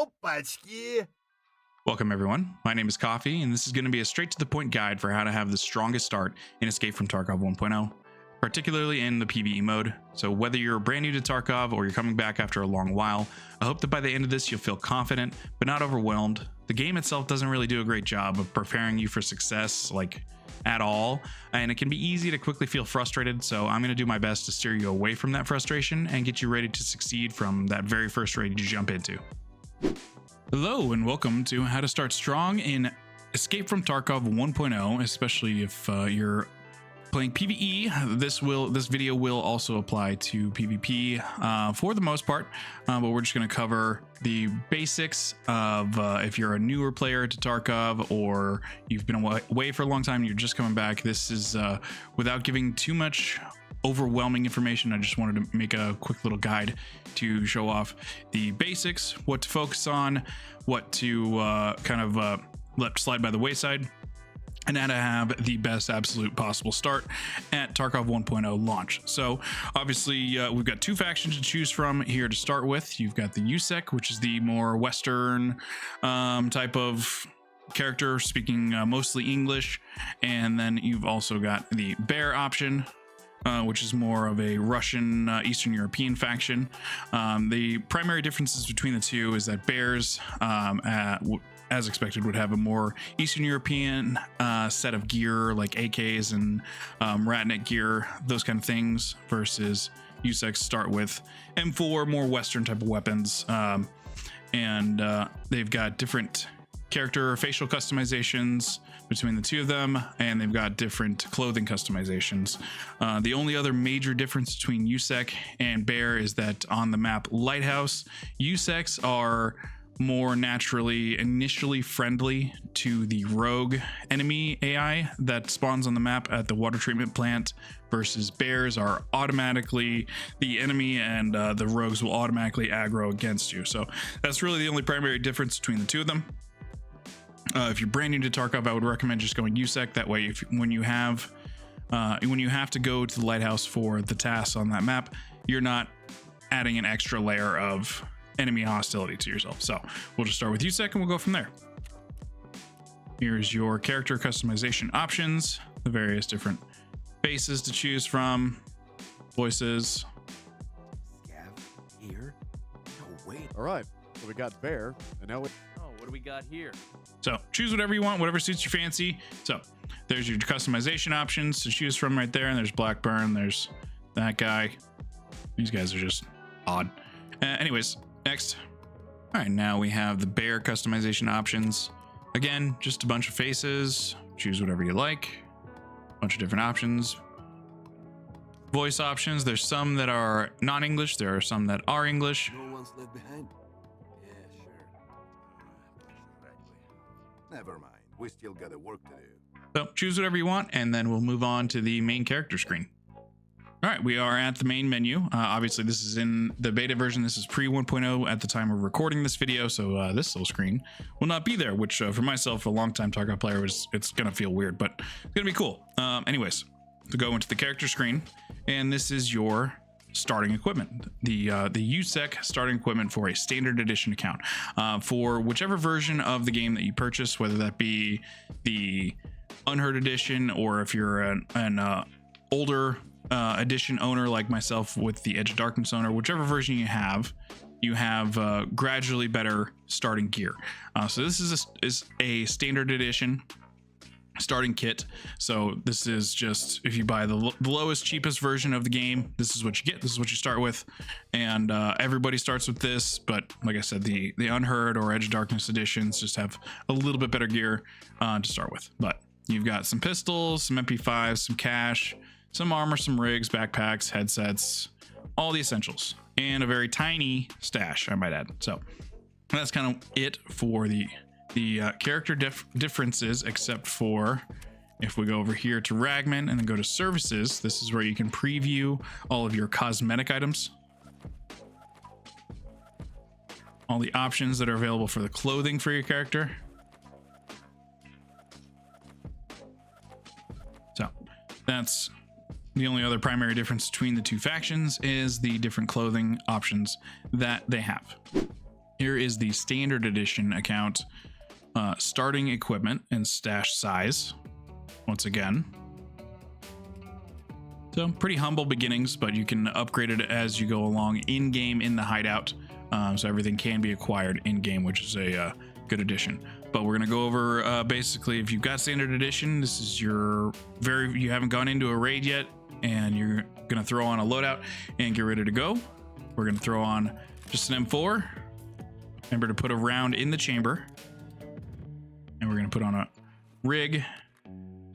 Opachki! Welcome everyone, my name is Coffee, and this is going to be a straight to the point guide for how to have the strongest start in Escape from Tarkov 1.0, particularly in the PvE mode. So whether you're brand new to Tarkov or you're coming back after a long while, I hope that by the end of this you'll feel confident, but not overwhelmed. The game itself doesn't really do a great job of preparing you for success, at all, and it can be easy to quickly feel frustrated, so I'm going to do my best to steer you away from that frustration and get you ready to succeed from that very first raid you jump into. Hello and welcome to How to Start Strong in Escape from Tarkov 1.0, especially if you're playing PvE. This video will also apply to PvP for the most part, but we're just going to cover the basics of if you're a newer player to Tarkov or you've been away for a long time and you're just coming back. This is without giving too much overwhelming information. I just wanted to make a quick little guide to show off the basics, what to focus on, what to let slide by the wayside, and how to have the best absolute possible start at Tarkov 1.0 launch. So obviously we've got two factions to choose from here to start with. You've got the USEC, which is the more Western type of character, speaking mostly English, and then you've also got the Bear option, which is more of a Russian, Eastern European faction. The primary differences between the two is that Bears, as expected, would have a more Eastern European set of gear, like AKs and Ratnik gear, those kind of things, versus USEC start with M4, more Western type of weapons. And they've got different character facial customizations between the two of them, and they've got different clothing customizations. The only other major difference between USEC and Bear is that on the map Lighthouse, USECs are more naturally initially friendly to the rogue enemy AI that spawns on the map at the water treatment plant, versus Bears are automatically the enemy, and the rogues will automatically aggro against you. So that's really the only primary difference between the two of them. If you're brand new to Tarkov, I would recommend just going USEC. That way, when you have to go to the lighthouse for the tasks on that map, you're not adding an extra layer of enemy hostility to yourself. So we'll just start with USEC and we'll go from there. Here's your character customization options, the various different faces to choose from, voices. Scav here? No way. All right, so we got Bear, and now What do we got here? So choose whatever you want, whatever suits your fancy. So there's your customization options to choose from right there. And there's Blackburn, there's that guy. These guys are just odd. Anyways, next. All right, now we have the Bear customization options. Again, just a bunch of faces. Choose whatever you like. A bunch of different options. Voice options. There's some that are non-English. There are some that are English. No one's left behind. Yeah, sure. Never mind. We still got a work to do. So choose whatever you want, and then we'll move on to the main character screen. All right, we are at the main menu. Obviously, this is in the beta version. This is pre 1.0 at the time of recording this video, so this little screen will not be there, which for myself, a longtime Tarkov player, it's going to feel weird, but it's going to be cool. Anyways, to go into the character screen, and this is your starting equipment, the USEC starting equipment for a standard edition account. For whichever version of the game that you purchase, whether that be the Unheard edition, or if you're an older edition owner like myself with the Edge of Darkness owner, whichever version you have gradually better starting gear. So this is a standard edition starting kit. So this is just, if you buy the lowest, cheapest version of the game, this is what you get. This is what you start with, and everybody starts with this. But like I said, the Unheard or Edge of Darkness editions just have a little bit better gear to start with. But you've got some pistols, some MP5s, some cash, some armor, some rigs, backpacks, headsets, all the essentials, and a very tiny stash, I might add. So that's kind of it for the character differences, except for if we go over here to Ragman and then go to services, this is where you can preview all of your cosmetic items, all the options that are available for the clothing for your character. So that's the only other primary difference between the two factions, is the different clothing options that they have. Here is the standard edition account, starting equipment and stash size. Once again, so pretty humble beginnings, but you can upgrade it as you go along in game in the hideout. So everything can be acquired in game, which is a good addition. But we're gonna go over basically, if you've got standard edition, this is you haven't gone into a raid yet, and you're gonna throw on a loadout and get ready to go. We're gonna throw on just an M4. Remember to put a round in the chamber, and we're gonna put on a rig,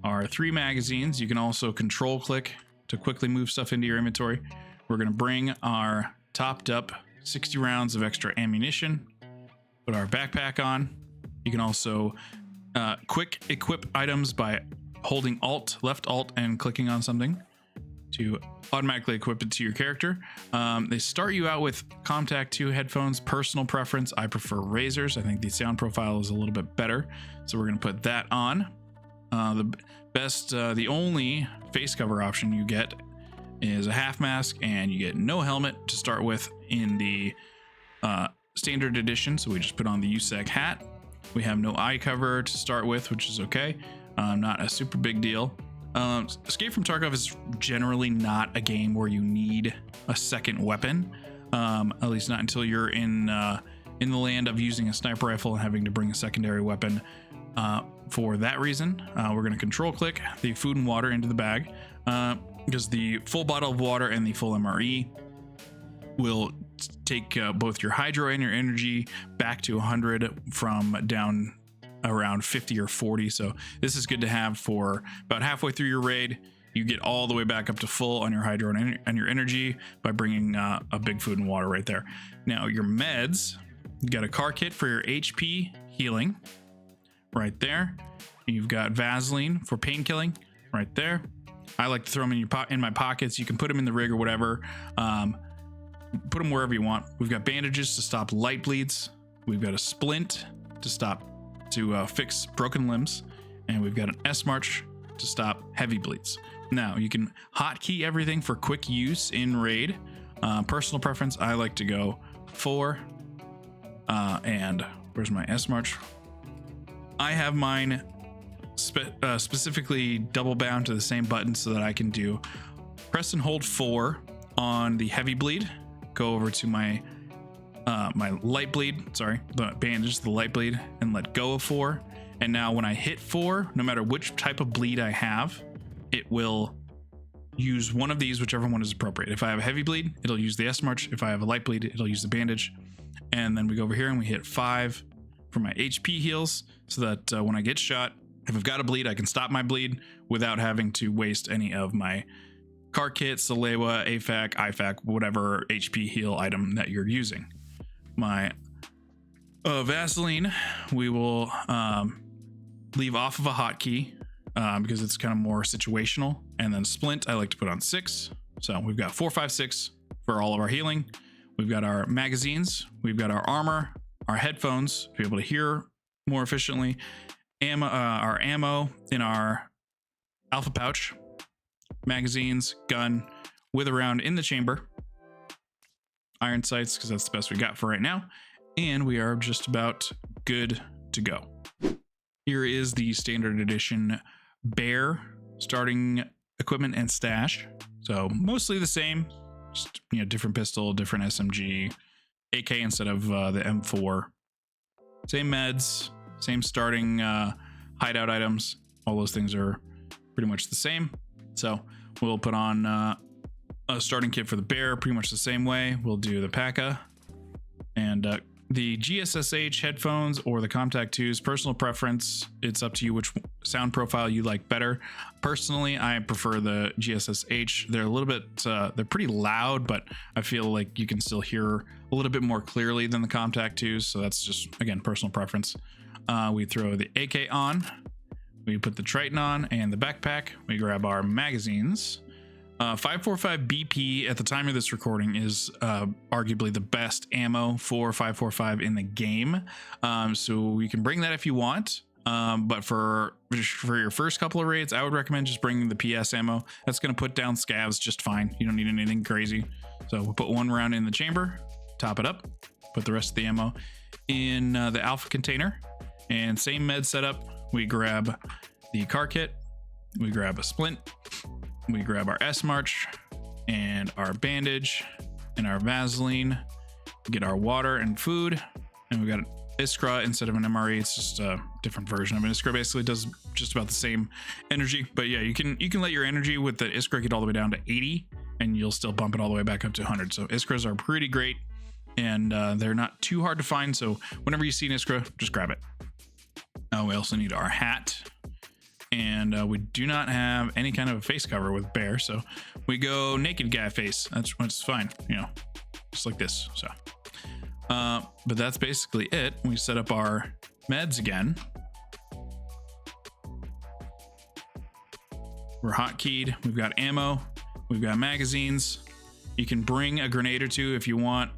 our 3 magazines. You can also control click to quickly move stuff into your inventory. We're gonna bring our topped up 60 rounds of extra ammunition, put our backpack on. You can also quick equip items by holding left alt and clicking on something to automatically equip it to your character. They start you out with Contact 2 headphones. Personal preference, I prefer Razors. I think the sound profile is a little bit better, so we're gonna put that on. The only face cover option you get is a half mask, and you get no helmet to start with in the standard edition. So we just put on the USEC hat. We have no eye cover to start with, which is okay. Not a super big deal. Escape from Tarkov is generally not a game where you need a second weapon, at least not until you're in the land of using a sniper rifle and having to bring a secondary weapon. For that reason, we're going to control click the food and water into the bag, because the full bottle of water and the full MRE will take both your hydro and your energy back to 100 from down around 50 or 40. So this is good to have for about halfway through your raid. You get all the way back up to full on your hydro and your energy by bringing a big food and water right there. Now your meds, you got a car kit for your HP healing right there. You've got Vaseline for pain killing right there. I like to throw them in my pockets. You can put them in the rig or whatever. Put them wherever you want. We've got bandages to stop light bleeds. We've got a splint to fix broken limbs, and we've got an S march to stop heavy bleeds. Now you can hotkey everything for quick use in raid. Personal preference, I like to go 4. And where's my S march? I have mine specifically double bound to the same button so that I can do press and hold 4 on the heavy bleed, go over to my light bleed, the bandage, the light bleed, and let go of 4. And now when I hit 4, no matter which type of bleed I have, it will use one of these, whichever one is appropriate. If I have a heavy bleed, it'll use the S march. If I have a light bleed, it'll use the bandage. And then we go over here and we hit 5 for my HP heals, so that when I get shot, if I've got a bleed, I can stop my bleed without having to waste any of my car kit, Salewa, AFAC, IFAC, whatever HP heal item that you're using. My Vaseline, we will leave off of a hotkey because it's kind of more situational. And then splint, I like to put on 6. So we've got 4, 5, 6 for all of our healing. We've got our magazines, we've got our armor, our headphones to be able to hear more efficiently, our ammo in our alpha pouch, magazines, gun with a round in the chamber, iron sights because that's the best we got for right now, and we are just about good to go. Here is the standard edition bear starting equipment and stash. So mostly the same, just different pistol, different SMG, AK instead of the M4. Same meds, same starting hideout items. All those things are pretty much the same. So we'll put on a starting kit for the bear pretty much the same way. We'll do the PACA and the GSSH headphones or the Contact 2s, personal preference. It's up to you which sound profile you like better. Personally, I prefer the GSSH. They're a little bit, they're pretty loud, but I feel like you can still hear a little bit more clearly than the Contact 2s. So that's just, again, personal preference. We throw the AK on, we put the Triton on and the backpack. We grab our magazines. 545 BP at the time of this recording is arguably the best ammo for 545 in the game. So you can bring that if you want. But for your first couple of raids, I would recommend just bringing the PS ammo. That's going to put down scavs just fine. You don't need anything crazy. So we'll put 1 round in the chamber, top it up, put the rest of the ammo in the alpha container. And same med setup. We grab the car kit, we grab a splint, we grab our S-March and our bandage and our Vaseline, get our water and food, and we got Iskra instead of an MRE. It's just a different version of an Iskra. Basically does just about the same energy, but yeah, you can let your energy with the Iskra get all the way down to 80 and you'll still bump it all the way back up to 100. So Iskras are pretty great, and they're not too hard to find, so whenever you see an Iskra, just grab it. We also need our hat, and we do not have any kind of a face cover with Bear, so we go naked guy face. That's fine, you know, just like this. So but that's basically it. We set up our meds again. We're hotkeyed. We've got ammo, we've got magazines. You can bring a grenade or two if you want.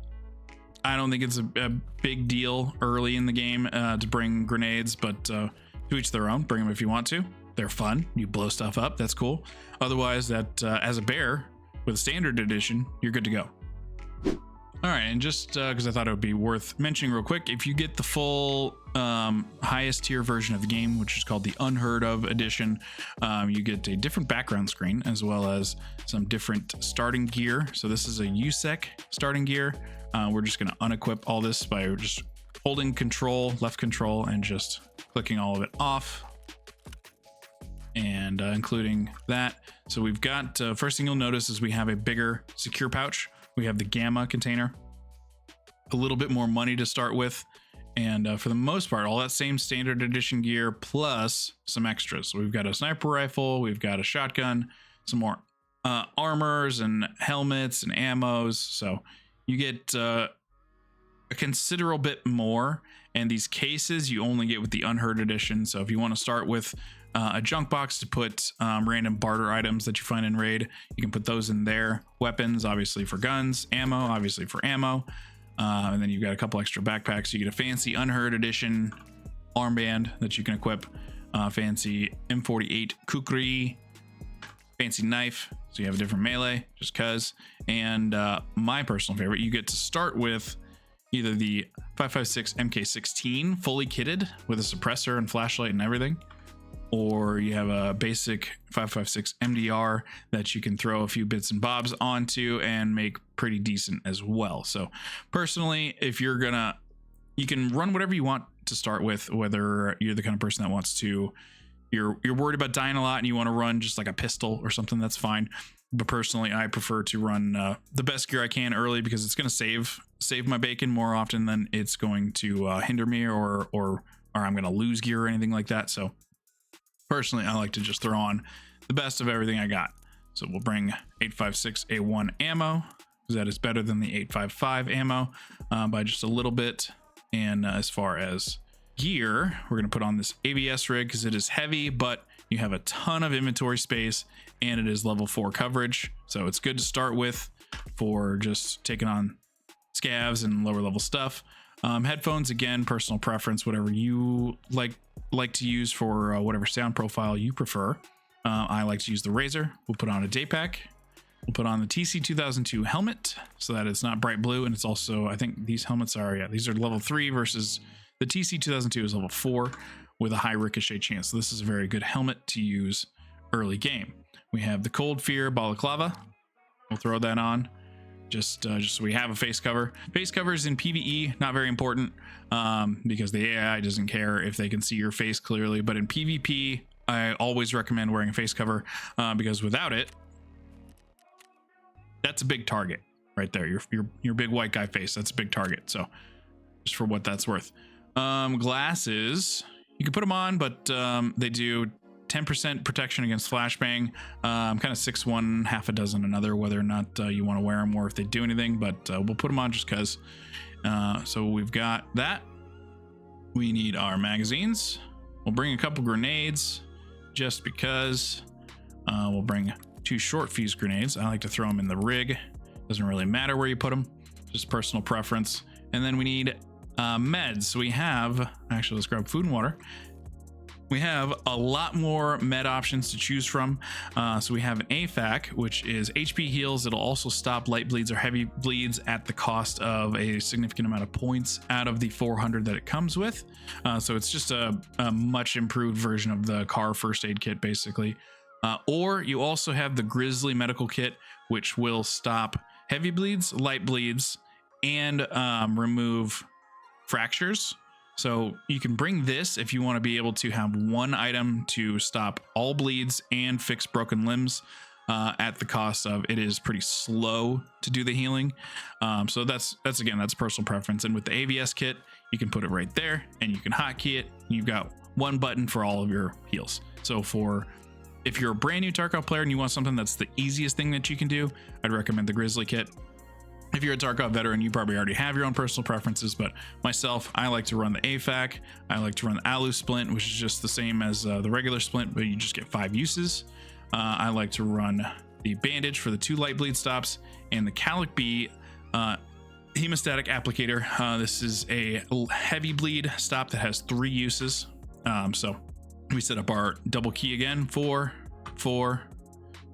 I don't think it's a big deal early in the game to bring grenades, but to each their own. Bring them if you want to. They're fun. You blow stuff up. That's cool. Otherwise, that as a bear with standard edition, you're good to go. All right, and just because I thought it would be worth mentioning real quick, if you get the full highest tier version of the game, which is called the Unheard of edition, you get a different background screen as well as some different starting gear. So this is a USEC starting gear. We're just going to unequip all this by just holding control, left control, and just clicking all of it off, and including that. So we've got, first thing you'll notice is we have a bigger secure pouch. We have the gamma container, a little bit more money to start with, and for the most part, all that same standard edition gear plus some extras. So we've got a sniper rifle, we've got a shotgun, some more armors and helmets and ammos. So you get a considerable bit more, and these cases you only get with the Unheard edition. So if you want to start with a junk box to put random barter items that you find in raid, you can put those in there. Weapons, obviously for guns, ammo, obviously for ammo, and then you've got a couple extra backpacks. You get a fancy Unheard edition armband that you can equip, fancy M48 kukri, fancy knife, so you have a different melee just cuz, and my personal favorite, you get to start with either the 5.56 MK16 fully kitted with a suppressor and flashlight and everything, or you have a basic 5.56 MDR that you can throw a few bits and bobs onto and make pretty decent as well. So personally, if you're gonna, you can run whatever you want to start with, whether you're the kind of person that wants to, you're worried about dying a lot and you want to run just like a pistol or something, that's fine. But personally, I prefer to run the best gear I can early, because it's going to save my bacon more often than it's going to hinder me, or I'm going to lose gear or anything like that. So personally, I like to just throw on the best of everything I got. So we'll bring 8.56A1 ammo, because that is better than the 8.55 ammo by just a little bit. And as far as gear, we're going to put on this ABS rig because it is heavy, but you have a ton of inventory space and it is level 4 coverage. So it's good to start with for just taking on scavs and lower level stuff. Headphones, again, personal preference, whatever you like to use for whatever sound profile you prefer. I like to use the Razer. We'll put on a day pack. We'll put on the TC 2002 helmet so that it's not bright blue, and it's also, I think these helmets are, yeah, these are level 3 versus the TC 2002 is level 4 with a high ricochet chance. So this is a very good helmet to use early game. We have the Cold Fear balaclava. We'll throw that on just so we have a face cover. Face covers in PvE, not very important because the AI doesn't care if they can see your face clearly. But in PvP, I always recommend wearing a face cover because without it, that's a big target right there. Your big white guy face, that's a big target. So just for what that's worth. Glasses, you can put them on, but they do 10% protection against flashbang. Kind of 6 half a dozen another, whether or not you want to wear them or if they do anything, but we'll put them on just because. So we've got that. We need our magazines. We'll bring a couple grenades just because. We'll bring 2 short fuse grenades. I like to throw them in the rig. Doesn't really matter where you put them, just personal preference. And then we need meds. So we have, actually, let's grab food and water. We have a lot more med options to choose from. So we have an AFAC, which is HP heals. It'll also stop light bleeds or heavy bleeds at the cost of a significant amount of points out of the 400 that it comes with. So it's just a much improved version of the car first aid kit, basically. Or you also have the Grizzly medical kit, which will stop heavy bleeds, light bleeds, and remove fractures. So you can bring this if you want to be able to have one item to stop all bleeds and fix broken limbs at the cost of it is pretty slow to do the healing. So that's personal preference. And with the AVS kit, you can put it right there and you can hotkey it. You've got one button for all of your heals. So if you're a brand new Tarkov player and you want something that's the easiest thing that you can do, I'd recommend the Grizzly kit. If you're a Tarkov veteran, you probably already have your own personal preferences, but myself, I like to run the AFAC. I like to run the Alu Splint, which is just the same as the regular Splint, but you just get 5 uses. I like to run the Bandage for the 2 light bleed stops, and the Calic B Hemostatic Applicator. This is a heavy bleed stop that has 3 uses. So we set up our double key again, 4, 4,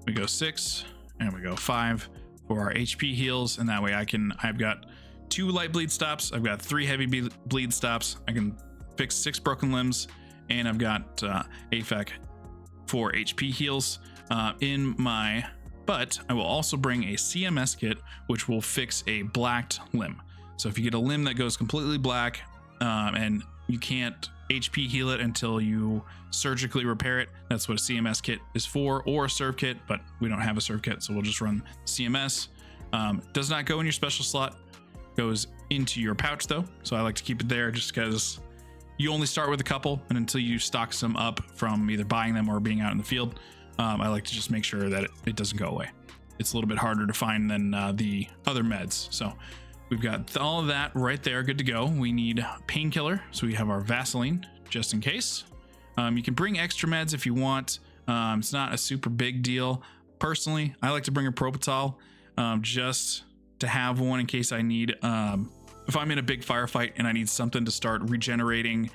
we go 6, and we go 5. For our HP heals, and that way I've got 2 light bleed stops, I've got 3 heavy bleed stops, I can fix 6 broken limbs, and I've got AFAC for HP heals in my but I will also bring a CMS kit, which will fix a blacked limb. So if you get a limb that goes completely black and you can't HP heal it until you surgically repair it, that's what a CMS kit is for, or a serve kit, but we don't have a serve kit, so we'll just run CMS. Does not go in your special slot, goes into your pouch though, so I like to keep it there just because you only start with a couple, and until you stock some up from either buying them or being out in the field, I like to just make sure that it doesn't go away. It's a little bit harder to find than the other meds, so we've got all of that right there, good to go. We need painkiller, so we have our Vaseline just in case. You can bring extra meds if you want. It's not a super big deal. Personally, I like to bring a Propital just to have one in case I need, if I'm in a big firefight and I need something to start regenerating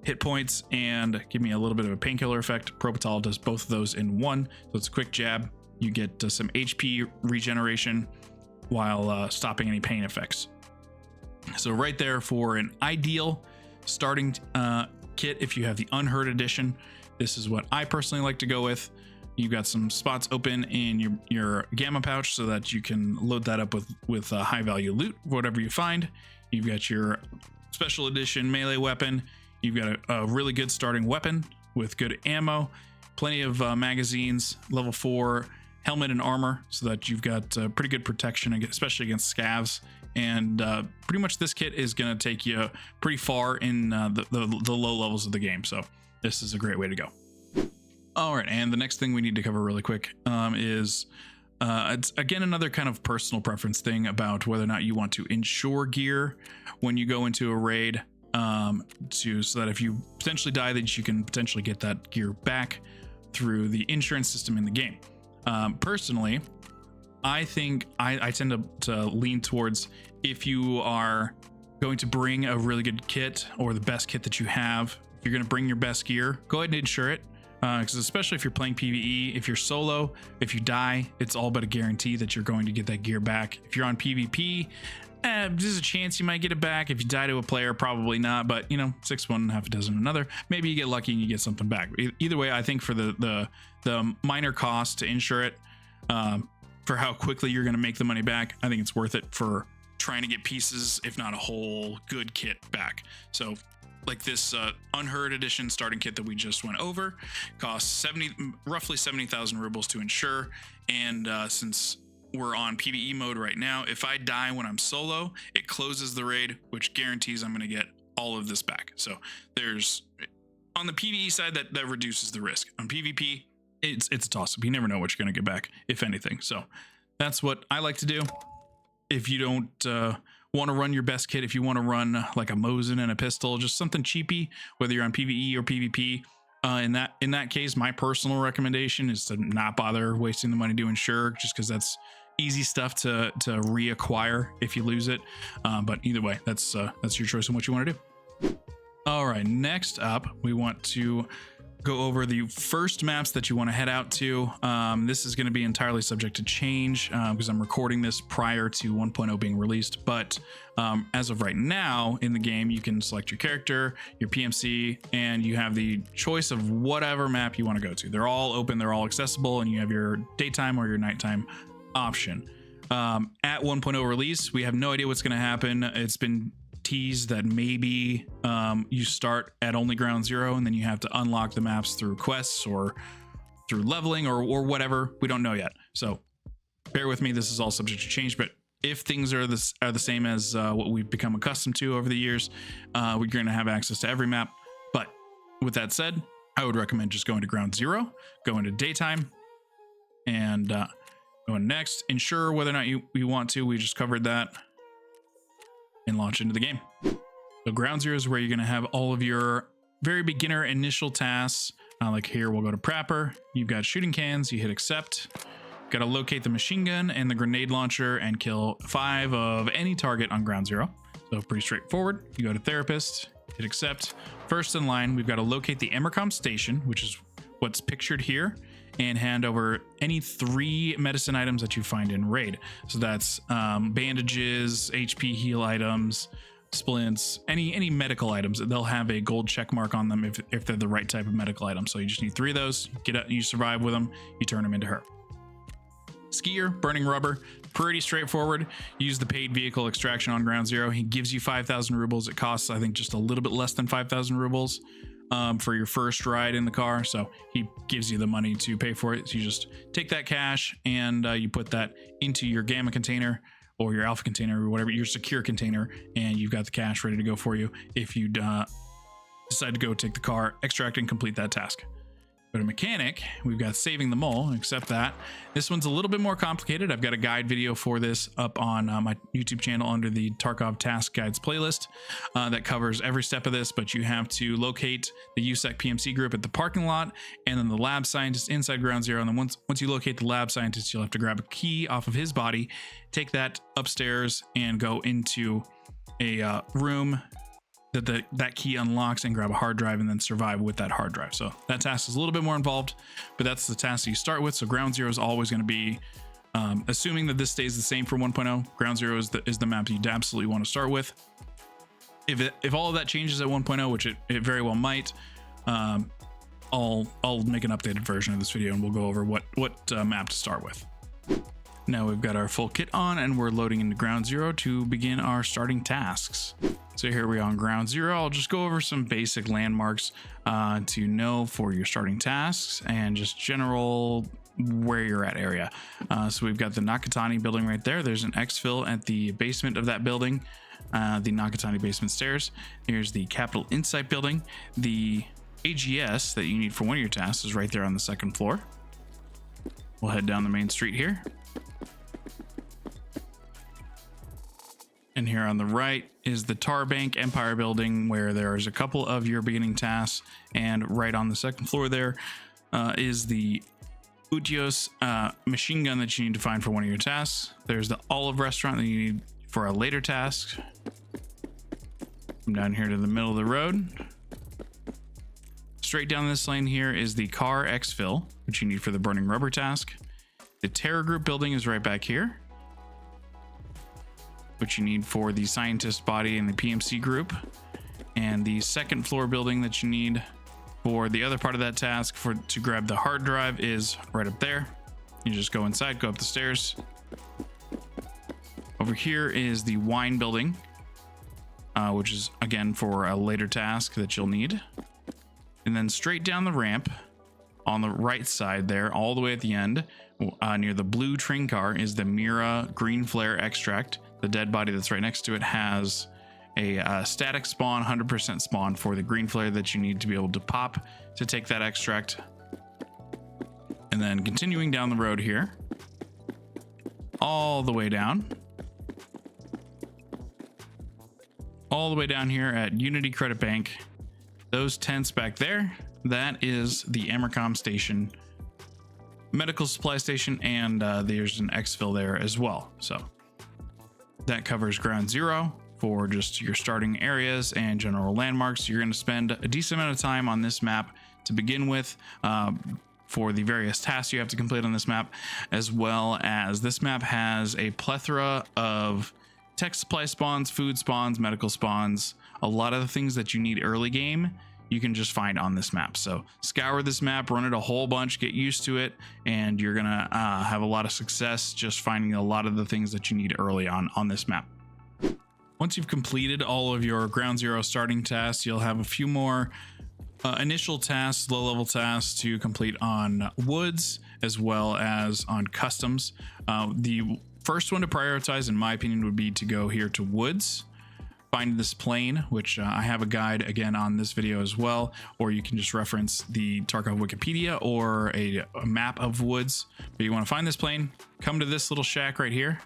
hit points and give me a little bit of a painkiller effect. Propital does both of those in one, so it's a quick jab. You get some HP regeneration while stopping any pain effects. So right there for an ideal starting kit, if you have the Unheard edition, this is what I personally like to go with. You've got some spots open in your gamma pouch so that you can load that up with high value loot, whatever you find. You've got your special edition melee weapon. You've got a really good starting weapon with good ammo, plenty of magazines, level 4 helmet and armor, so that you've got pretty good protection, especially against scavs. And pretty much this kit is going to take you pretty far in the low levels of the game. So this is a great way to go. All right, and the next thing we need to cover really quick is it's again another kind of personal preference thing about whether or not you want to insure gear when you go into a raid, so that if you potentially die, that you can potentially get that gear back through the insurance system in the game. Personally, I think I tend to lean towards, if you are going to bring a really good kit or the best kit that you have, if you're going to bring your best gear, go ahead and insure it. Because especially if you're playing PvE, if you're solo, if you die, it's all but a guarantee that you're going to get that gear back. If you're on PvP, there's a chance you might get it back. If you die to a player, probably not, but 6 one, half a dozen another. Maybe you get lucky and you get something back. Either way, I think for the minor cost to insure it, for how quickly you're going to make the money back, I think it's worth it for trying to get pieces, if not a whole good kit back. So like this Unheard edition starting kit that we just went over costs roughly 70,000 rubles to insure. And since we're on PvE mode right now, if I die when I'm solo, it closes the raid, which guarantees I'm going to get all of this back. So there's, on the PvE side, that reduces the risk. On PvP, it's a toss-up. You never know what you're going to get back, if anything. So that's what I like to do. If you don't want to run your best kit, if you want to run like a Mosin and a pistol, just something cheapy, whether you're on PvE or PvP, in that case, my personal recommendation is to not bother wasting the money to insure, just because that's easy stuff to reacquire if you lose it. But either way, that's your choice on what you want to do. All right, next up, we want to go over the first maps that you want to head out to. This is going to be entirely subject to change because I'm recording this prior to 1.0 being released. But as of right now in the game, you can select your character, your PMC, and you have the choice of whatever map you want to go to. They're all open, they're all accessible, and you have your daytime or your nighttime option. At 1.0 release, we have no idea what's going to happen. It's been teased that maybe you start at only ground zero and then you have to unlock the maps through quests or through leveling or whatever. We don't know yet, so bear with me. This is all subject to change, but if things are the same as what we've become accustomed to over the years, we're going to have access to every map. But with that said, I would recommend just going to ground zero, go into daytime, and going next, ensure whether or not you want to. We just covered that. And launch into the game. So ground zero is where you're going to have all of your very beginner initial tasks. Like here, we'll go to Prapper. You've got shooting cans. You hit accept. Got to locate the machine gun and the grenade launcher and kill 5 of any target on ground zero. So pretty straightforward. You go to therapist, hit accept. First in line, we've got to locate the Emercom station, which is what's pictured here, and hand over any 3 medicine items that you find in raid. So that's bandages, HP heal items, splints, any medical items. They'll have a gold check mark on them if they're the right type of medical item. So you just need 3 of those. Get out, you survive with them, you turn them into her. Skier, burning rubber, pretty straightforward. Use the paid vehicle extraction on ground zero. He gives you 5,000 rubles. It costs, I think, just a little bit less than 5,000 rubles. For your first ride in the car, so he gives you the money to pay for it. So you just take that cash and you put that into your gamma container or your alpha container or whatever, your secure container, and you've got the cash ready to go for you if you decide to go take the car, extract, and complete that task. Go to mechanic. We've got saving the mole. Accept that. This one's a little bit more complicated. I've got a guide video for this up on my YouTube channel under the Tarkov Task Guides playlist that covers every step of this, but you have to locate the USEC PMC group at the parking lot and then the lab scientist inside ground zero. And then once you locate the lab scientist, you'll have to grab a key off of his body, take that upstairs and go into a room that key unlocks and grab a hard drive and then survive with that hard drive. So that task is a little bit more involved, but that's the task that you start with. So ground zero is always going to be, assuming that this stays the same for 1.0, ground zero is the map you'd absolutely want to start with. If all of that changes at 1.0, which it very well might, I'll make an updated version of this video and we'll go over what map to start with. Now we've got our full kit on and we're loading into ground zero to begin our starting tasks. So here we are on ground zero. I'll just go over some basic landmarks to know for your starting tasks and just general where you're at area. So we've got the Nakatani building right there. There's an exfil at the basement of that building, the Nakatani basement stairs. Here's the Capital Insight building. The AGS that you need for one of your tasks is right there on the 2nd floor. We'll head down the main street here. And here on the right is the Tar Bank Empire building, where there's a couple of your beginning tasks. And right on the 2nd floor there is the Utios machine gun that you need to find for one of your tasks. There's the Olive restaurant that you need for a later task. Come down here to the middle of the road. Straight down this lane here is the car exfil, which you need for the burning rubber task. The Terror Group building is right back here, which you need for the scientist body and the PMC group. And the 2nd floor building that you need for the other part of that task to grab the hard drive is right up there. You just go inside, go up the stairs. Over here is the wine building, which is again for a later task that you'll need. And then straight down the ramp on the right side there, all the way at the end, near the blue train car, is the Mira green flare extract. The dead body that's right next to it has a static spawn, 100% spawn for the green flare that you need to be able to pop to take that extract. And then continuing down the road here, all the way down here at Unity Credit Bank, those tents back there, that is the Emercom station, medical supply station, and there's an exfil there as well. So that covers ground zero for just your starting areas and general landmarks. You're going to spend a decent amount of time on this map to begin with, for the various tasks you have to complete on this map, as well as this map has a plethora of tech supply spawns, food spawns, medical spawns. A lot of the things that you need early game you can just find on this map. So scour this map, run it a whole bunch, get used to it, and you're gonna have a lot of success just finding a lot of the things that you need early on this map. Once you've completed all of your ground zero starting tasks, you'll have a few more initial tasks, low-level tasks to complete on woods as well as on customs. The first one to prioritize, in my opinion, would be to go here to woods, find this plane, which I have a guide again on this video as well, or you can just reference the Tarkov Wikipedia or a map of woods. But you want to find this plane, come to this little shack right here,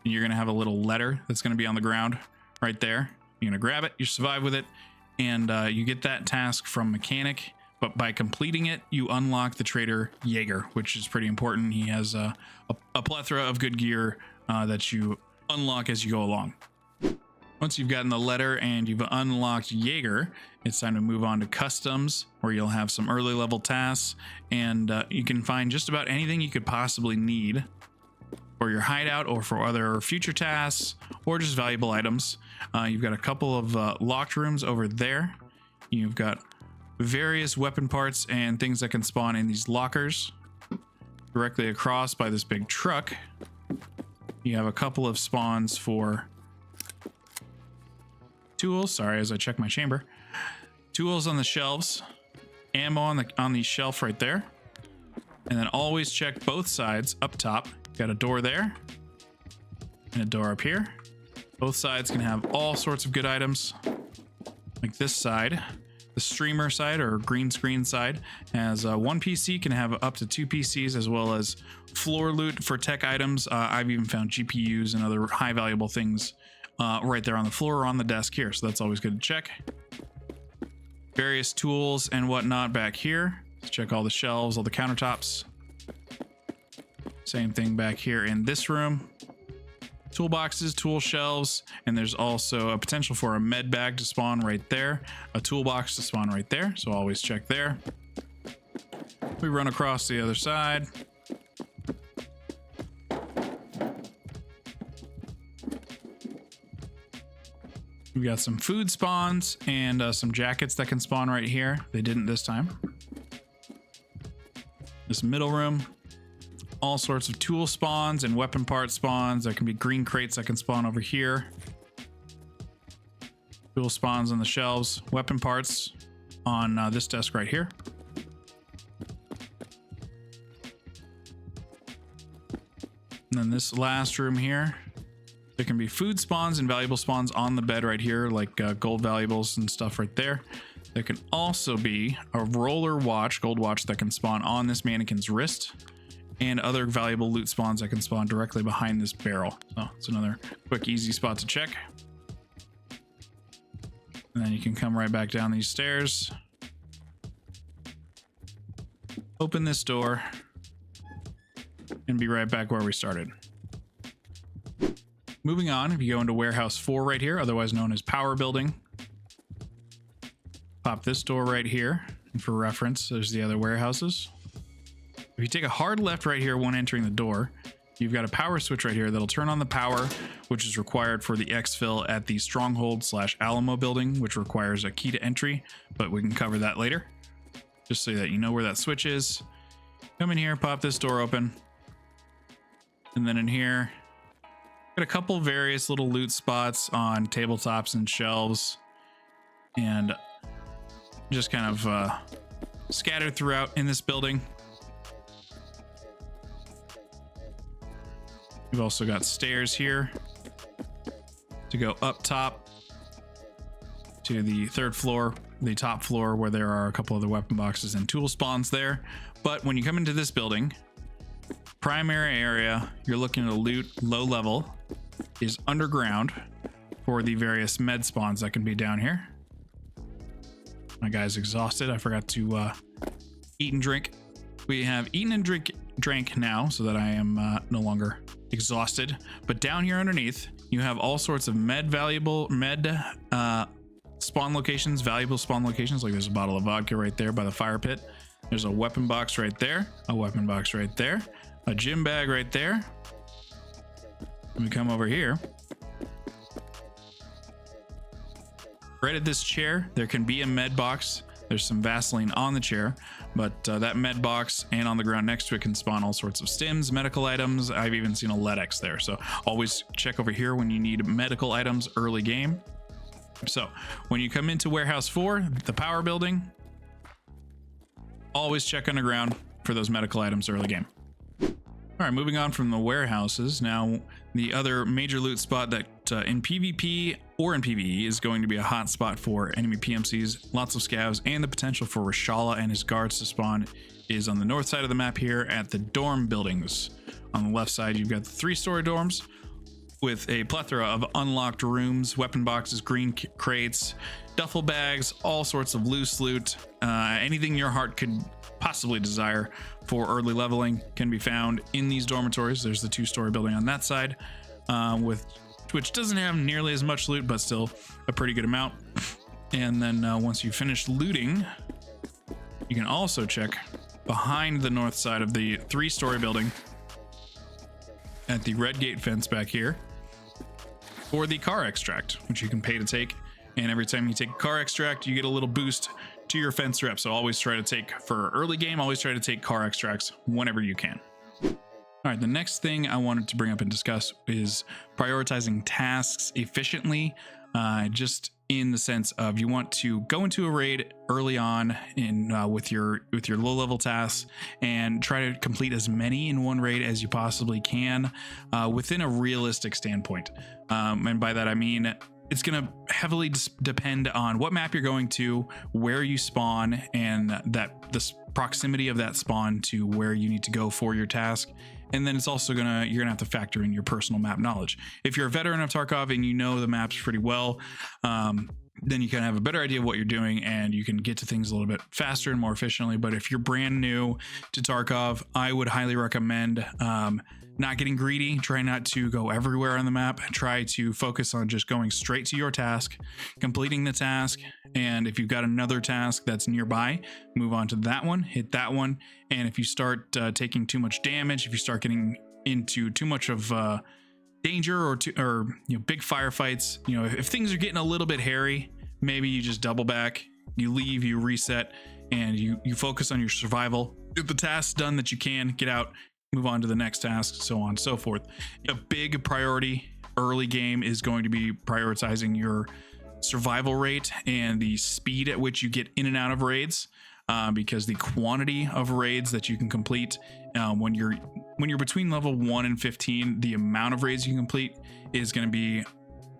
and you're going to have a little letter that's going to be on the ground right there. You're going to grab it, you survive with it, and you get that task from Mechanic, but by completing it, you unlock the trader Jaeger, which is pretty important. He has a plethora of good gear that you unlock as you go along. Once you've gotten the letter and you've unlocked Jaeger, it's time to move on to customs, where you'll have some early level tasks, and you can find just about anything you could possibly need for your hideout or for other future tasks or just valuable items. You've got a couple of locked rooms over there. You've got various weapon parts and things that can spawn in these lockers. Directly across by this big truck, you have a couple of spawns for tools. Sorry, as I check my chamber. Tools on the shelves, ammo on the shelf right there. And then always check both sides up top. Got a door there and a door up here. Both sides can have all sorts of good items. Like this side, the streamer side or green screen side, has one PC, can have up to 2 PCs, as well as floor loot for tech items. I've even found GPUs and other high valuable things right there on the floor or on the desk here. So that's always good to check. Various tools and whatnot back here. Let's check all the shelves, all the countertops. Same thing back here in this room. Toolboxes, tool shelves, and there's also a potential for a med bag to spawn right there, a toolbox to spawn right there, so always check there. We run across the other side. We've got some food spawns and some jackets that can spawn right here. They didn't this time. This middle room, all sorts of tool spawns and weapon part spawns. There can be green crates that can spawn over here. Tool spawns on the shelves, weapon parts on this desk right here. And then this last room here, there can be food spawns and valuable spawns on the bed right here, like gold valuables and stuff right there. There can also be a roller watch, gold watch, that can spawn on this mannequin's wrist, and other valuable loot spawns that can spawn directly behind this barrel. So it's another quick, easy spot to check. And then you can come right back down these stairs, open this door, and be right back where we started. Moving on, if you go into warehouse 4 right here, otherwise known as power building, pop this door right here. And for reference, there's the other warehouses. If you take a hard left right here when entering the door, you've got a power switch right here that'll turn on the power, which is required for the exfil at the Stronghold / Alamo building, which requires a key to entry, but we can cover that later. Just so that you know where that switch is. Come in here, pop this door open. And then in here, got a couple various little loot spots on tabletops and shelves, and just kind of scattered throughout in this building. We've also got stairs here to go up top to the 3rd floor, the top floor, where there are a couple of the weapon boxes and tool spawns there. But when you come into this building, primary area you're looking to loot low level is underground for the various med spawns that can be down here. My guy's exhausted. I forgot to eat and drink. We have eaten and drank now, so that I am no longer exhausted. But down here underneath, you have all sorts of spawn locations, valuable spawn locations. Like there's a bottle of vodka right there by the fire pit. There's a weapon box right there, a weapon box right there, a gym bag right there. Let me come over here. Right at this chair, there can be a med box. There's some Vaseline on the chair, but that med box and on the ground next to it can spawn all sorts of stims, medical items. I've even seen a LEDX there. So always check over here when you need medical items early game. So when you come into Warehouse 4, the power building, always check underground for those medical items early game. All right, moving on from the warehouses. Now, the other major loot spot that in PvP or in PvE is going to be a hot spot for enemy PMCs, lots of scavs, and the potential for Rashala and his guards to spawn is on the north side of the map here at the dorm buildings. On the left side, you've got the 3-story dorms with a plethora of unlocked rooms, weapon boxes, green crates, duffel bags, all sorts of loose loot. Anything your heart could possibly desire for early leveling can be found in these dormitories. There's the 2-story building on that side, which doesn't have nearly as much loot, but still a pretty good amount. And then once you finish looting, you can also check behind the north side of the 3-story building at the red gate fence back here for the car extract, which you can pay to take. And every time you take a car extract, you get a little boost to your fence rep. So always try to take, for early game, always try to take car extracts whenever you can. All right, the next thing I wanted to bring up and discuss is prioritizing tasks efficiently, just in the sense of you want to go into a raid early on in with your low level tasks and try to complete as many in one raid as you possibly can within a realistic standpoint. And by that I mean it's going to heavily depend on what map you're going to, where you spawn, and the proximity of that spawn to where you need to go for your task. And then it's also you're gonna have to factor in your personal map knowledge. If you're a veteran of Tarkov and you know the maps pretty well, then you can have a better idea of what you're doing and you can get to things a little bit faster and more efficiently. But if you're brand new to Tarkov, I would highly recommend not getting greedy. Try not to go everywhere on the map. Try to focus on just going straight to your task, completing the task. And if you've got another task that's nearby, move on to that one, hit that one. And if you start taking too much damage, if you start getting into too much of danger or big firefights, if things are getting a little bit hairy, maybe you just double back, you leave, you reset, and you focus on your survival. Get the tasks done that you can, get out, move on to the next task, so on and so forth. A big priority early game is going to be prioritizing your survival rate and the speed at which you get in and out of raids, because the quantity of raids that you can complete when you're between level 1 and 15, the amount of raids you can complete is going to be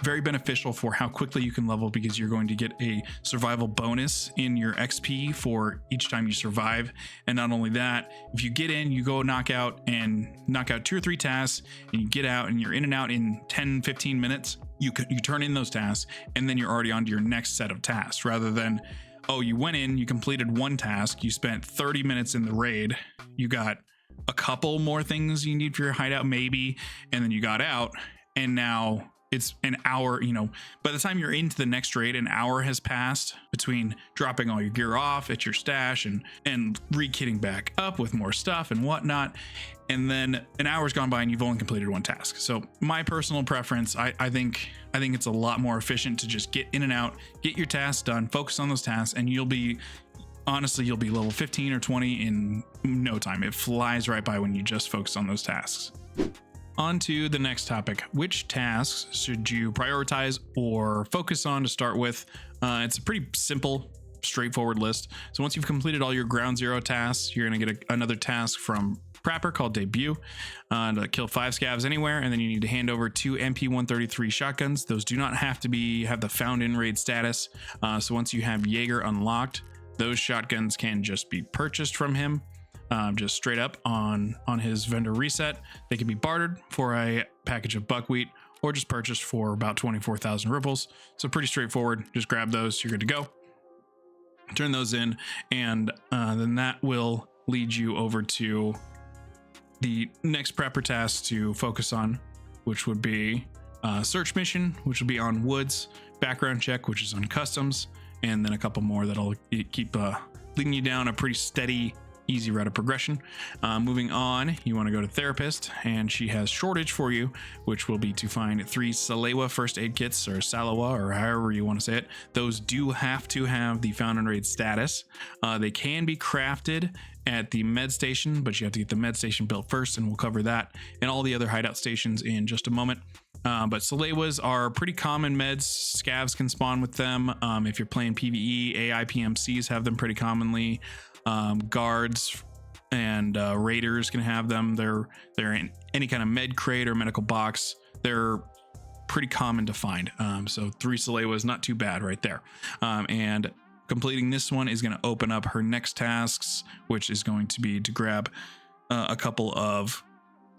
very beneficial for how quickly you can level, because you're going to get a survival bonus in your XP for each time you survive. And not only that, if you get in, you go knock out 2 or 3 tasks, and you get out and you're in and out in 10-15 minutes, you turn in those tasks and then you're already on to your next set of tasks, rather than, oh, you went in, you completed one task, you spent 30 minutes in the raid, you got a couple more things you need for your hideout maybe, and then you got out, and now it's an hour. By the time you're into the next raid, an hour has passed between dropping all your gear off at your stash and re-kitting back up with more stuff and whatnot. And then an hour's gone by and you've only completed one task. So my personal preference, I think it's a lot more efficient to just get in and out, get your tasks done, focus on those tasks, and you'll be level 15 or 20 in no time. It flies right by when you just focus on those tasks. On to the next topic. Which tasks should you prioritize or focus on to start with? It's a pretty simple, straightforward list. So once you've completed all your ground zero tasks, you're going to get another task from Prapper called Debut to kill 5 scavs anywhere, and then you need to hand over 2 MP133 shotguns. Those do not have to have the found in raid status. So once you have Jaeger unlocked, those shotguns can just be purchased from him. Just straight up on his vendor reset. They can be bartered for a package of buckwheat or just purchased for about 24,000 ripples. So pretty straightforward. Just grab those, you're good to go. Turn those in, and then that will lead you over to the next prepper task to focus on, which would be search mission, which will be on woods, background check, which is on customs, and then a couple more that'll keep leading you down a pretty steady, easy route of progression. Moving on, you want to go to therapist, and she has shortage for you, which will be to find 3 Salewa first aid kits, or Salawa, or however you want to say it. Those do have to have the found and raid status. They can be crafted at the med station, but you have to get the med station built first, and we'll cover that and all the other hideout stations in just a moment. But Salewas are pretty common meds. Scavs can spawn with them. If you're playing PvE, AI PMCs have them pretty commonly. Guards and raiders can have them. They're in any kind of med crate or medical box. They're pretty common to find. So 3 Salewa is not too bad right there. And completing this one is going to open up her next tasks, which is going to be to grab a couple of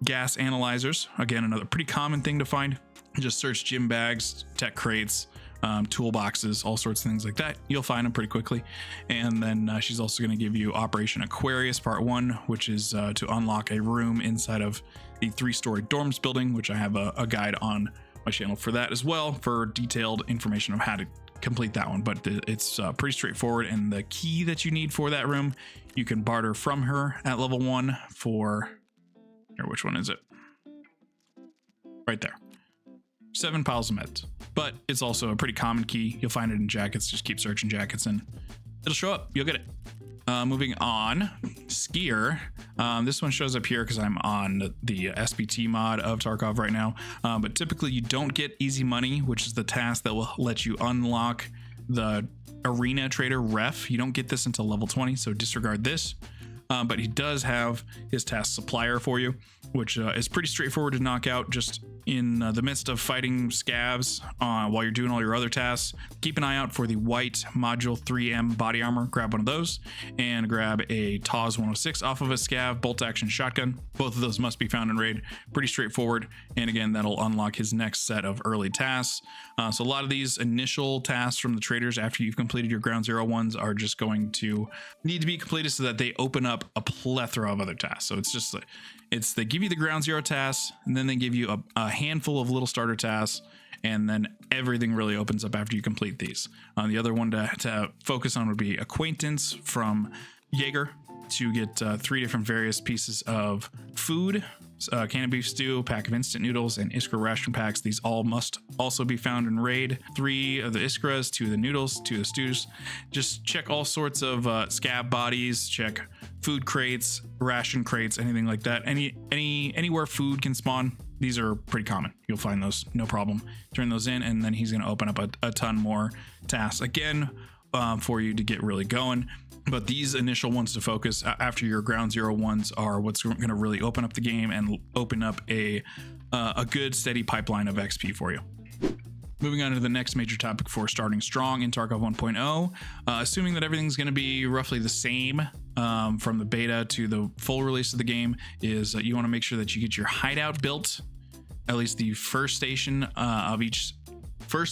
gas analyzers. Again, another pretty common thing to find. Just search gym bags, tech crates, toolboxes, all sorts of things like that. You'll find them pretty quickly. And then she's also going to give you Operation Aquarius Part 1, which is to unlock a room inside of the 3-story dorms building, which I have a guide on my channel for that as well, for detailed information of how to complete that one. But it's pretty straightforward, and the key that you need for that room you can barter from her at level 1 for here, which one is it? Right there. 7 piles of meds. But it's also a pretty common key. You'll find it in jackets. Just keep searching jackets and it'll show up. You'll get it. Moving on, skier. This one shows up here because I'm on the SBT mod of Tarkov right now. But typically you don't get easy money, which is the task that will let you unlock the arena trader ref. You don't get this until level 20, so disregard this. But he does have his task supplier for you, which is pretty straightforward to knock out just in the midst of fighting scavs while you're doing all your other tasks. Keep an eye out for the white module 3M body armor. Grab one of those and grab a TAWS 106 off of a scav bolt action shotgun. Both of those must be found in raid. Pretty straightforward. And again, that'll unlock his next set of early tasks. So a lot of these initial tasks from the traders after you've completed your ground zero ones are just going to need to be completed so that they open up a plethora of other tasks. So it's just they give you the ground zero tasks, and then they give you a handful of little starter tasks, and then everything really opens up after you complete these. The other one to focus on would be acquaintance from Jaeger, to get 3 different various pieces of food, can of beef stew, pack of instant noodles, and Iskra ration packs. These all must also be found in raid. 3 of the Iskras, 2 of the noodles, 2 of the stews. Just check all sorts of scab bodies, check food crates, ration crates, anything like that. Anywhere food can spawn. These are pretty common. You'll find those, no problem. Turn those in, and then he's going to open up a ton more tasks again for you to get really going. But these initial ones to focus after your ground zero ones are what's going to really open up the game and open up a good steady pipeline of XP for you. Moving on to the next major topic for starting strong in Tarkov 1.0, assuming that everything's going to be roughly the same from the beta to the full release of the game, is you want to make sure that you get your hideout built, at least the first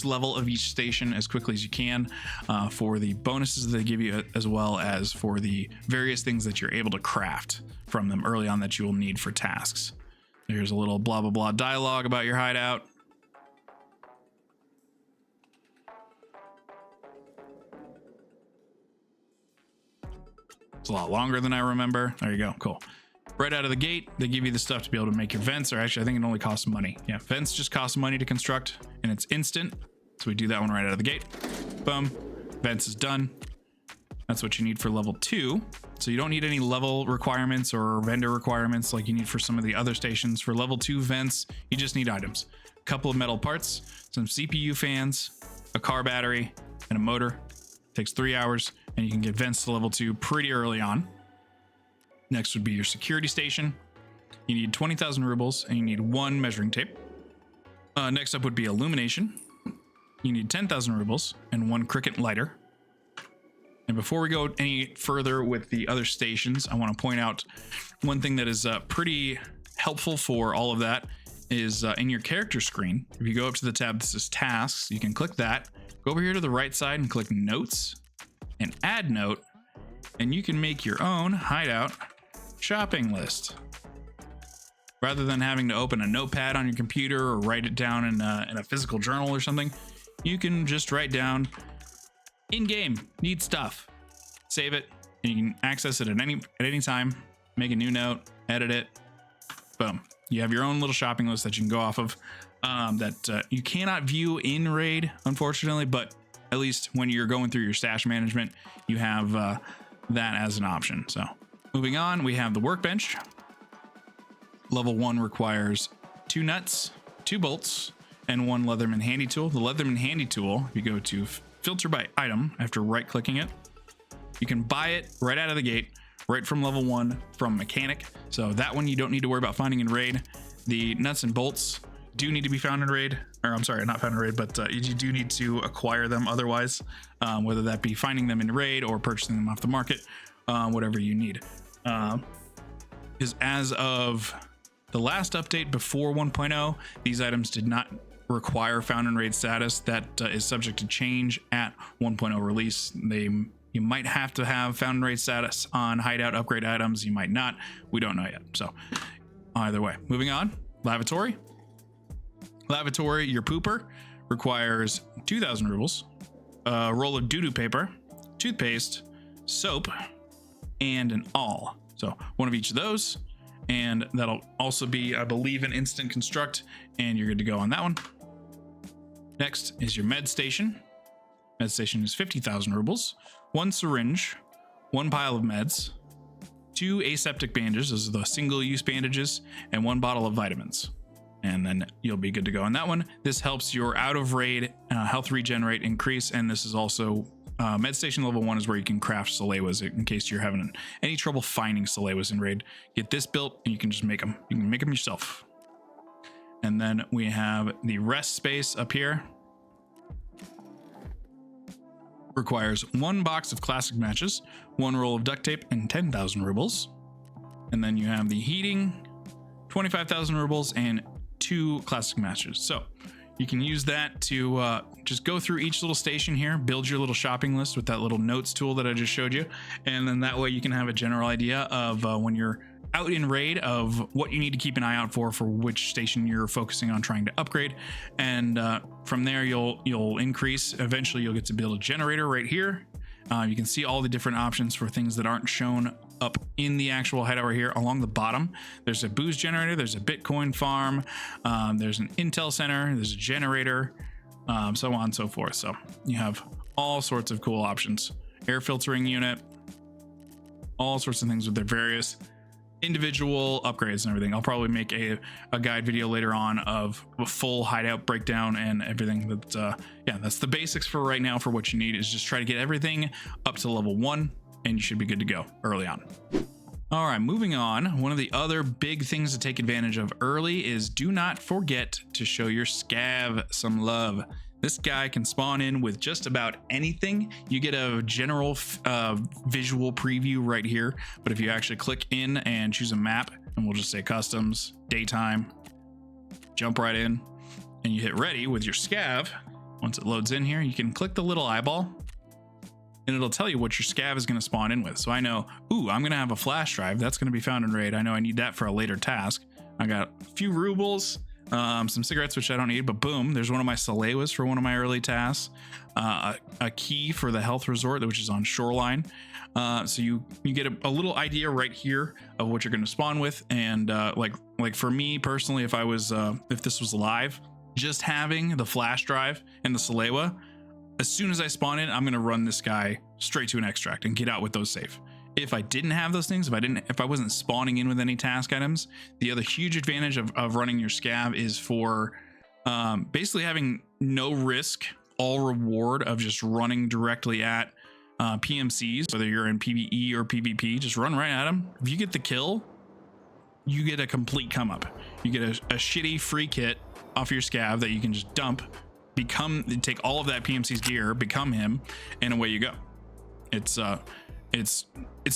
level of each station, as quickly as you can, for the bonuses that they give you, as well as for the various things that you're able to craft from them early on that you will need for tasks. Here's a little blah blah blah dialogue about your hideout. It's a lot longer than I remember. There you go. Cool. Right out of the gate, they give you the stuff to be able to make your vents, or actually I think it only costs money. Yeah, vents just cost money to construct, and it's instant. So we do that one right out of the gate. Boom. Vents is done. That's what you need for level 2. So you don't need any level requirements or vendor requirements like you need for some of the other stations. For level 2 vents, you just need items. A couple of metal parts, some CPU fans, a car battery, and a motor. Takes 3 hours, and you can get vents to level 2 pretty early on. Next would be your security station. You need 20,000 rubles, and you need 1 measuring tape. Next up would be illumination. You need 10,000 rubles and 1 cricket lighter. And before we go any further with the other stations, I want to point out one thing that is pretty helpful for all of that is in your character screen. If you go up to the tab that says tasks, you can click that. Go over here to the right side and click notes and add note, and you can make your own hideout shopping list rather than having to open a notepad on your computer or write it down in a physical journal or something, you can just write down in-game need stuff, save it, and you can access it at any time, make a new note, edit it, boom. You have your own little shopping list that you can go off of that you cannot view in raid, unfortunately, but at least when you're going through your stash management, you have that as an option. So moving on, we have the workbench. Level 1 requires 2 nuts, 2 bolts, and 1 Leatherman handy tool. The Leatherman handy tool, if you go to filter by item after right clicking it, you can buy it right out of the gate, right from level 1 from mechanic. So that one you don't need to worry about finding in raid. The nuts and bolts do need to be found in raid, or I'm sorry, not found in raid, but you do need to acquire them otherwise, whether that be finding them in raid or purchasing them off the market, whatever you need. Because as of the last update before 1.0, these items did not require found in raid status. That is subject to change at 1.0 release. You might have to have found in raid status on hideout upgrade items. You might not. We don't know yet. So either way, moving on. Lavatory. Lavatory, your pooper requires 2,000 rubles, a roll of doo-doo paper, toothpaste, soap, and an awl. So one of each of those, and that'll also be, I believe, an instant construct, and you're good to go on that one. Next is your med station. Med station is 50,000 rubles, 1 syringe, 1 pile of meds, 2 aseptic bandages, those are the single-use bandages, and 1 bottle of vitamins. And then you'll be good to go on that one. This helps your out of raid health regenerate increase, and this is also med station level 1 is where you can craft Salewas in case you're having any trouble finding Salewas in raid. Get this built and you can just make them. You can make them yourself. And then we have the rest space up here. Requires 1 box of classic matches, 1 roll of duct tape, and 10,000 rubles. And then you have the heating, 25,000 rubles, and 2 classic matches. So you can use that to just go through each little station here, build your little shopping list with that little notes tool that I just showed you. And then that way you can have a general idea of when you're out in raid of what you need to keep an eye out for which station you're focusing on trying to upgrade. And from there, you'll increase. Eventually, you'll get to build a generator right here. You can see all the different options for things that aren't shown up in the actual hideout right here. Along the bottom, there's a booze generator, there's a Bitcoin farm, there's an Intel center, there's a generator, so on and so forth. So you have all sorts of cool options. Air filtering unit, all sorts of things with their various individual upgrades and everything. I'll probably make a guide video later on of a full hideout breakdown and everything. That yeah, that's the basics for right now. For what you need is just try to get everything up to level 1 and you should be good to go early on. All right, moving on. One of the other big things to take advantage of early is do not forget to show your scav some love. This guy can spawn in with just about anything. You get a general visual preview right here, but if you actually click in and choose a map, and we'll just say customs, daytime, jump right in, and you hit ready with your scav. Once it loads in here, you can click the little eyeball, and it'll tell you what your scav is going to spawn in with. So I know, ooh, I'm going to have a flash drive. That's going to be found in raid. I know I need that for a later task. I got a few rubles, some cigarettes, which I don't need, but boom, there's one of my Salewas for one of my early tasks, a key for the health resort, which is on Shoreline. So you get a little idea right here of what you're going to spawn with. And like for me personally, if this was live, just having the flash drive and the Salewa, as soon as I spawn in, I'm going to run this guy straight to an extract and get out with those safe. If I didn't have those things, if I wasn't spawning in with any task items, the other huge advantage of running your scav is for basically having no risk, all reward of just running directly at PMCs, whether you're in PvE or PvP, just run right at them. If you get the kill, you get a complete come up. You get a shitty free kit off your scav that you can just dump, take all of that PMC's gear, become him, and away you go. It's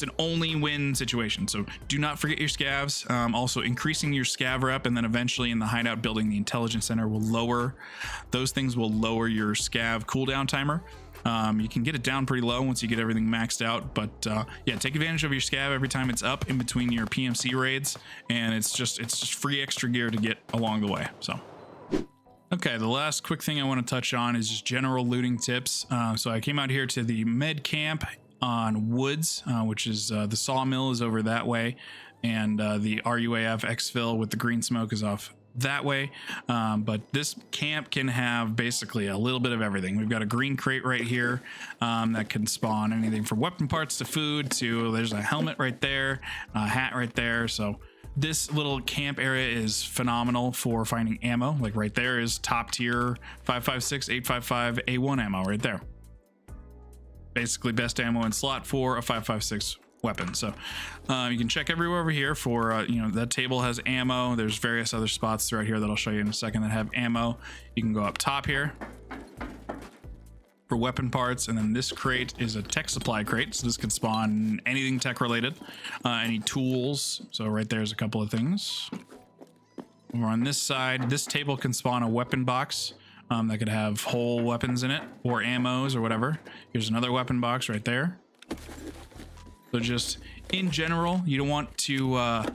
an only win situation. So do not forget your scavs. Also increasing your scav rep, and then eventually in the hideout building the intelligence center will lower those things, will lower your scav cooldown timer. You can get it down pretty low once you get everything maxed out, but yeah, take advantage of your scav every time it's up in between your PMC raids, and it's just free extra gear to get along the way. So okay, the last quick thing I want to touch on is just general looting tips. So I came out here to the med camp on Woods, which is the sawmill is over that way, and the RUAF exfil with the green smoke is off that way. But this camp can have basically a little bit of everything. We've got a green crate right here that can spawn anything from weapon parts to food to, there's a helmet right there, a hat right there. So this little camp area is phenomenal for finding ammo. Like right there is top tier 5.56, 8.55 A1 ammo right there. Basically best ammo in slot for a 5.56 weapon. So you can check everywhere over here for that table has ammo. There's various other spots throughout here that I'll show you in a second that have ammo. You can go up top here for weapon parts, and then this crate is a tech supply crate, so this could spawn anything tech related, any tools. So right there's a couple of things. Over on this side, this table can spawn a weapon box that could have whole weapons in it or ammos or whatever. Here's another weapon box right there. So just in general, you don't want to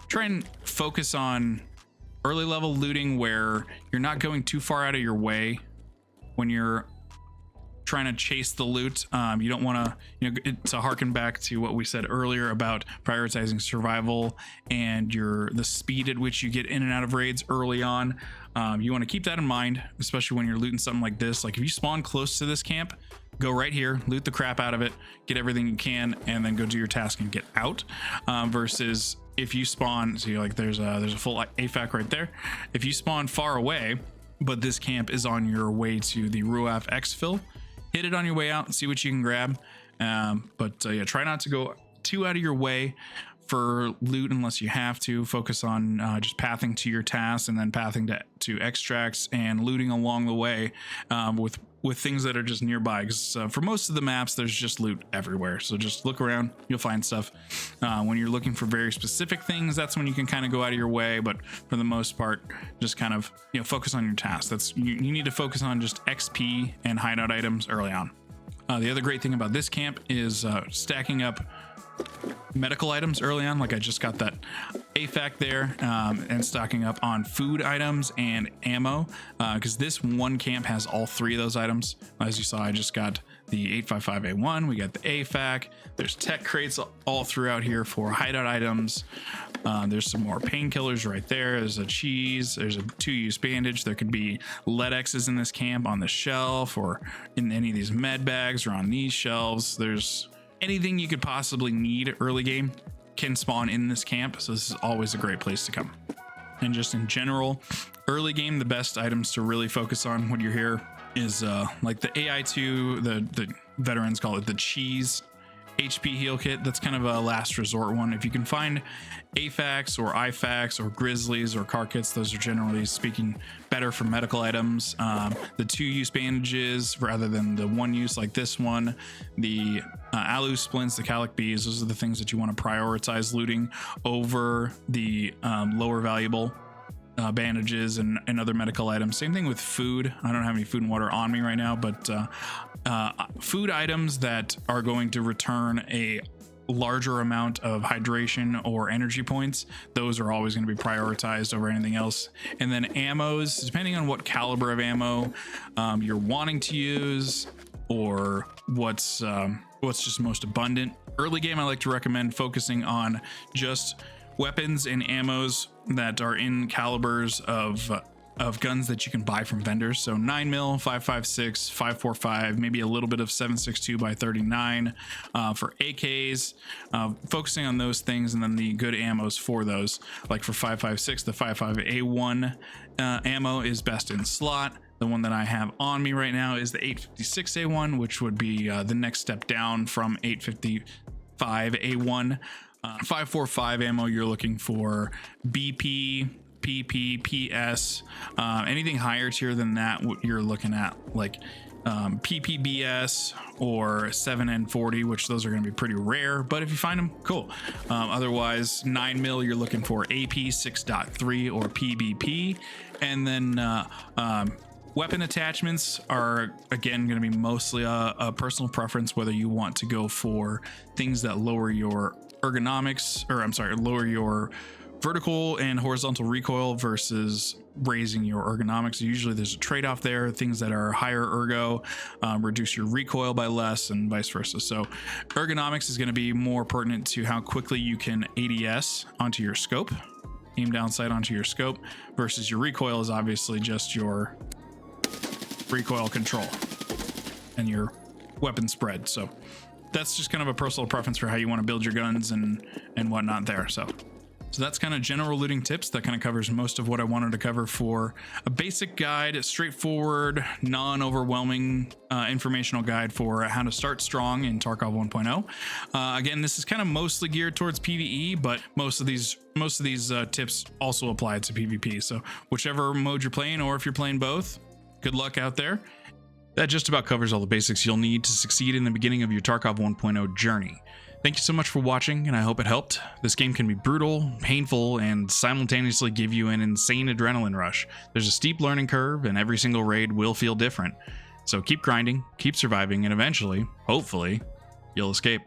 try and focus on early level looting where you're not going too far out of your way when you're trying to chase the loot. You don't want to, to harken back to what we said earlier about prioritizing survival and the speed at which you get in and out of raids early on. You want to keep that in mind, especially when you're looting something like this. Like if you spawn close to this camp, go right here, loot the crap out of it, get everything you can, and then go do your task and get out. Versus if you spawn, see, like there's a full AFAC right there. If you spawn far away, but this camp is on your way to the RUAF exfil, hit it on your way out and see what you can grab. But yeah, try not to go too out of your way for loot unless you have to. Focus on just pathing to your tasks and then pathing to extracts and looting along the way with things that are just nearby, because for most of the maps there's just loot everywhere. So just look around, you'll find stuff. When you're looking for very specific things, that's when you can kind of go out of your way, but for the most part just kind of focus on your tasks. That's you need to focus on just XP and hideout items early on. The other great thing about this camp is stacking up medical items early on. Like I just got that AFAC there, and stocking up on food items and ammo, because this one camp has all three of those items. As you saw, I just got the 8.55A1, we got the AFAC, there's tech crates all throughout here for hideout items. There's some more painkillers right there. There's a cheese, there's a 2-use bandage. There could be lead X's in this camp on the shelf or in any of these med bags or on these shelves. There's anything you could possibly need early game can spawn in this camp, so this is always a great place to come. And just in general, early game, the best items to really focus on when you're here is like the AI2, the veterans call it the cheese HP heal kit. That's kind of a last resort one. If you can find AFACs or IFACs or Grizzlies or car kits, those are generally speaking better for medical items. The 2-use bandages rather than the 1-use like this one, the alu splints, the calic bees, those are the things that you want to prioritize looting over the lower valuable bandages and other medical items. Same thing with food. I don't have any food and water on me right now, but food items that are going to return a larger amount of hydration or energy points, those are always going to be prioritized over anything else. And then ammos, depending on what caliber of ammo you're wanting to use or what's just most abundant. Early game, I like to recommend focusing on just weapons and ammos that are in calibers of guns that you can buy from vendors. So 9mm, 5.56, 5.45, maybe a little bit of 7.62 by 39 for AKs, focusing on those things, and then the good ammos for those. Like for 5.56, the 5.5A1 ammo is best in slot. The one that I have on me right now is the 8.56A1, which would be the next step down from 8.55A1. 5.45 ammo, you're looking for BP, PP, PS, anything higher tier than that, you're looking at like PPBS or 7N40, which those are going to be pretty rare, but if you find them, cool. Otherwise, 9mm, you're looking for AP 6.3 or PBP, and then Weapon attachments are, again, going to be mostly a personal preference, whether you want to go for things that lower your ergonomics, or I'm sorry, lower your vertical and horizontal recoil versus raising your ergonomics. Usually there's a trade-off there. Things that are higher ergo reduce your recoil by less, and vice versa. So ergonomics is going to be more pertinent to how quickly you can ADS onto your scope, aim down sight onto your scope, versus your recoil is obviously just your recoil control and your weapon spread. So that's just kind of a personal preference for how you want to build your guns and whatnot there. So that's kind of general looting tips. That kind of covers most of what I wanted to cover for a basic guide, a straightforward, non-overwhelming informational guide for how to start strong in Tarkov 1.0. Again, this is kind of mostly geared towards PvE, but most of these tips also apply to PvP. So whichever mode you're playing, or if you're playing both, good luck out there. That just about covers all the basics you'll need to succeed in the beginning of your Tarkov 1.0 journey. Thank you so much for watching, and I hope it helped. This game can be brutal, painful, and simultaneously give you an insane adrenaline rush. There's a steep learning curve, and every single raid will feel different. So keep grinding, keep surviving, and eventually, hopefully, you'll escape.